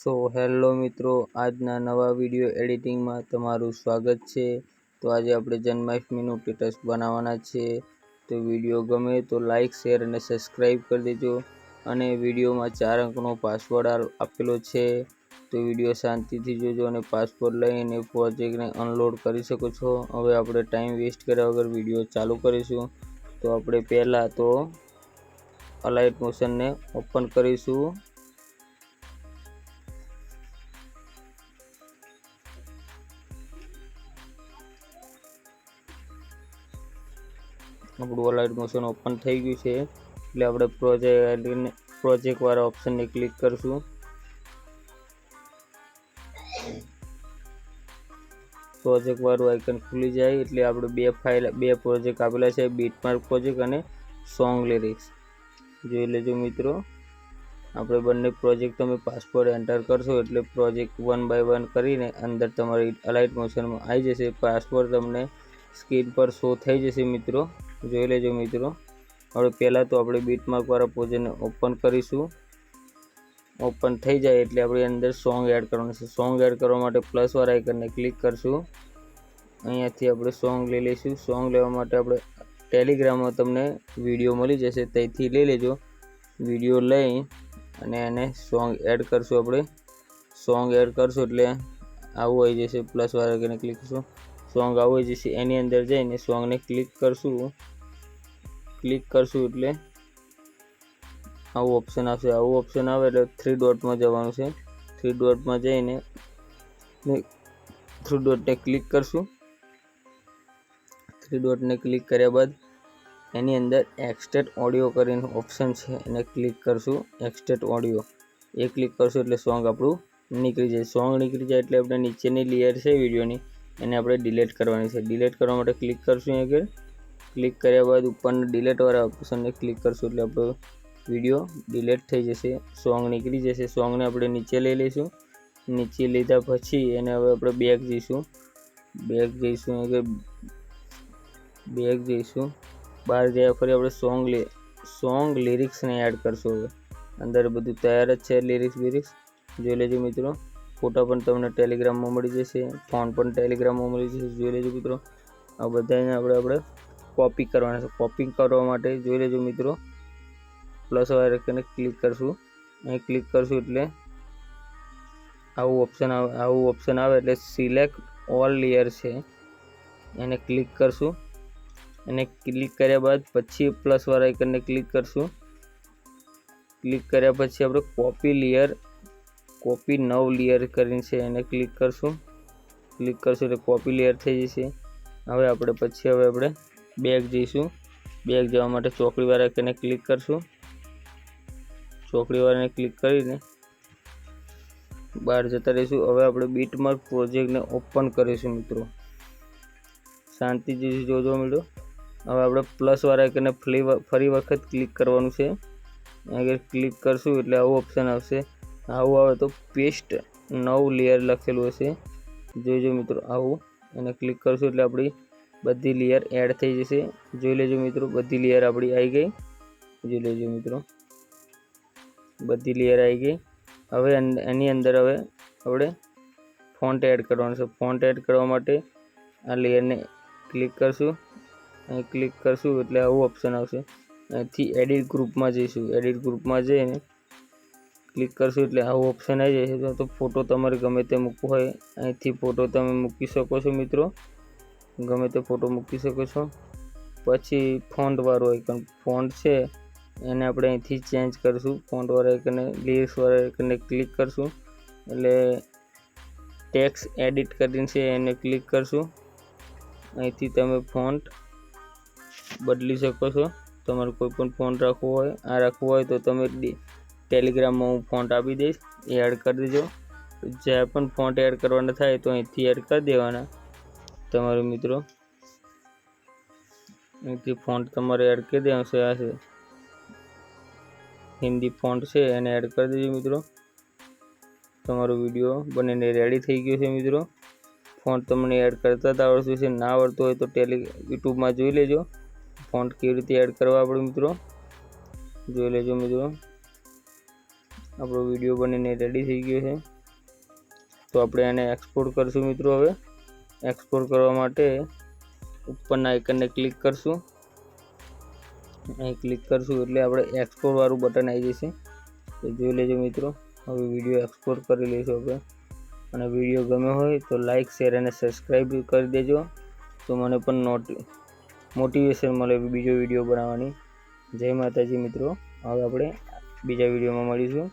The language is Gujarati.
સો હેલો મિત્રો, આજના નવા વિડીયો એડિટિંગમાં તમારું સ્વાગત છે। તો આજે આપણે જન્માષ્ટમીનું સ્ટેટસ બનાવવાના છે। તો વિડીયો ગમે તો લાઈક, શેર અને સબસ્ક્રાઈબ કરી દેજો। અને વિડીયોમાં 4 અંકનો પાસવર્ડ આપેલો છે, તો વિડીયો શાંતિથી જોજો અને પાસવર્ડ લઈને પ્રોજેક્ટને અનલોડ કરી શકો છો। હવે આપણે ટાઈમ વેસ્ટ કર્યા વગર વિડીયો ચાલુ કરીશું। તો આપણે પહેલાં તો અલાઇટ મોશનને ઓપન કરીશું। આપણું અલાઇટ મોશન ઓપન થઈ ગયું છે, એટલે આપણે પ્રોજેક્ટ વાળા ઓપ્શનને ક્લિક કરશું। પ્રોજેક્ટ વાળું આઇકન ખુલી જાય એટલે આપણે બે પ્રોજેક્ટ આપેલા છે, બીટમાર્ક પ્રોજેક્ટ અને સોંગ લિરિક્સ। જોઈ લેજો મિત્રો, આપણે બંને પ્રોજેક્ટ તમે પાસવર્ડ એન્ટર કરશો એટલે પ્રોજેક્ટ 1 બાય 1 કરીને અંદર તમારી અલાઇટ મોશનમાં આવી જશે। પાસવર્ડ તમને સ્ક્રીન પર શો થઈ જશે મિત્રો, જોઈ લેજો મિત્રો। હવે પહેલાં તો આપણે બીટમાર્ક વાળા પ્રોજેક્ટને ઓપન કરીશું। ઓપન થઈ જાય એટલે આપણે અંદર સોંગ એડ કરવાનું છે। સોંગ એડ કરવા માટે પ્લસ વાળા આઇકનને ક્લિક કરશું। અહીંયાથી આપણે સોંગ લઈ લઈશું। સોંગ લેવા માટે આપણે ટેલિગ્રામમાં તમને વિડીયો મળી જશે, ત્યાંથી લઈ લેજો। વિડીયો લઈ અને એને સોંગ એડ કરશું। આપણે સોંગ એડ કરશું એટલે આવું આવી જશે, પ્લસ વાળા આઇકનને ક્લિક કરશું, સોંગ આવું આવી જશે। એની અંદર જઈને સોંગને ક્લિક કરશું એટલે આવું ઓપ્શન આવશે। આવું ઓપ્શન આવે એટલે 3 ડોટમાં જવાનું છે। 3 ડોટમાં જઈને 3 ડોટને ક્લિક કરશું। 3 ડોટને ક્લિક કર્યા બાદ એની અંદર એક્સટ્રેક્ટ ઓડિયો કરીને ઓપ્શન છે, એને ક્લિક કરશું। એક્સટ્રેક્ટ ઓડિયો એ ક્લિક કરશું એટલે સોંગ આપણું નીકળી જાય। સોંગ નીકળી જાય એટલે આપણે નીચેની લેયર છે વિડીયોની, એને આપણે ડિલીટ કરવાની છે। ડિલીટ કરવા માટે ક્લિક કરશું। આગળ ક્લિક કર્યા બાદ ઉપરના ડિલીટ વાળા ઓપ્શનને ક્લિક કરશું એટલે આપણો વિડીયો ડિલીટ થઈ જશે, સોંગ નીકળી જશે। સોંગને આપણે નીચે લઈ લઈશું। નીચે લીધા પછી એને હવે આપણે બેક જઈશું। બહાર ગયા ફરી આપણે સોંગ લિરિક્સને એડ કરશું। હવે અંદર બધું તૈયાર જ છે, લિરિક્સ જોઈ લેજો મિત્રો। ફોટા પણ તમને ટેલિગ્રામમાં મળી જશે, ફોન પણ ટેલિગ્રામમાં મળી જશે, જોઈ લેજો મિત્રો। આ બધાને આપણે કોપી કરવાના છે। કોપી કરવા માટે જોઈ લેજો મિત્રો, પ્લસ વાળા આઇકનને ક્લિક કરશું। અહીં ક્લિક કરશું એટલે આવું ઓપ્શન આવે એટલે સિલેક્ટ ઓલ લેયર છે, એને ક્લિક કરશું। એને ક્લિક કર્યા બાદ પછી પ્લસ વાળા આઇકનને ક્લિક કરશું। ક્લિક કર્યા પછી આપણે કોપી નવ લેયર કરીને છે, એને ક્લિક કરશું એટલે કોપી લેયર થઈ જશે। હવે આપણે બેક જઈશું। બેક જવા માટે ચોકડી વાળા આઇકનને ક્લિક કરશું। ચોકડી વાળાને ક્લિક કરીને બહાર જતા રહીશું। હવે આપણે બીટમાર્ક પ્રોજેક્ટને ઓપન કરીશું મિત્રો, શાંતિથી જોજો મિત્રો। હવે આપણે પ્લસ વાળા આઇકનને ફરી વખત ક્લિક કરવાનું છે। આગળ ક્લિક કરશું એટલે આવું ઓપ્શન આવશે। આવું આવે તો પેસ્ટ નવ લેયર લખેલું હશે, જોઈજો મિત્રો। આવું એને ક્લિક કરશું એટલે આપણી બધી લેયર એડ થઈ જશે, જોઈ લેજો મિત્રો। બધી લેયર આપણી આવી ગઈ, જોઈ લેજો મિત્રો, બધી લેયર આવી ગઈ। હવે એની અંદર હવે આપણે ફોન્ટ એડ કરવાનું છે। ફોન્ટ એડ કરવા માટે આ લેયરને ક્લિક કરશું। અહીં ક્લિક કરશું એટલે આવું ઓપ્શન આવશે। અહીંથી એડિટ ગ્રુપમાં જઈશું। એડિટ ગ્રુપમાં જઈને ક્લિક કરશું એટલે આવું ઓપ્શન આવી જશે। તો ફોટો તમારે ગમે તે મૂકવો હોય અહીંથી ફોટો તમે મૂકી શકો છો મિત્રો, ગમે તે ફોટો મૂકી શકો છો। પછી ફોન્ટ વાળું આઇકન ફોન્ટ છે, એને આપણે અહીંથી ચેન્જ કરશું। ફોન્ટ વાળા આઇકનને લિરિક્સ વાળા આઇકનને ક્લિક કરશું એટલે ટેક્સ્ટ એડિટ કરીને છે, એને ક્લિક કરશું। અહીંથી તમે ફોન્ટ બદલી શકો છો, તમારે કોઈ પણ ફોન્ટ રાખવો હોય। આ રાખવું હોય તો તમે ટેલિગ્રામમાં હું ફોન્ટ આપી દઈશ, એ એડ કરી દેજો। જ્યાં પણ ફોન્ટ એડ કરવાના થાય તો અહીંથી એડ કરી દેવાના તમારે મિત્રો। અહીંથી ફોન્ટ તમારે એડ કરી દેવાનું છે। આ છે હિન્દી ફોન્ટ છે, એને એડ કરી દેજો મિત્રો। તમારો વિડીયો બનીને રેડી થઈ ગયો છે મિત્રો। ફોન્ટ તમને એડ કરતા જ આવડતું છે, ના આવડતું હોય તો યુટ્યુબમાં જોઈ લેજો ફોન્ટ કેવી રીતે એડ કરવા આપણે મિત્રો, જોઈ લેજો મિત્રો। આપણો વિડીયો બનીને રેડી થઈ ગયો છે. તો આપણે આને એક્સપોર્ટ કરશું મિત્રો. હવે એક્સપોર્ટ કરવા માટે ઉપરના આઇકનને ક્લિક કરશું. અહીં ક્લિક કરશું એટલે આપણે એક્સપોર્ટ વાળું બટન આવી જશે. તો જોઈ લેજો મિત્રો. હવે વિડીયો એક્સપોર્ટ કરી લઈશું આપણે. અને વિડીયો ગમ્યો હોય તો લાઈક, શેર અને સબસ્ક્રાઈબ કરી દેજો. તો મને પણ મોટિવેશન મળે બીજો વિડીયો બનાવવાની. જય માતાજી મિત્રો. હવે આપણે બીજા વિડીયોમાં મળીશું.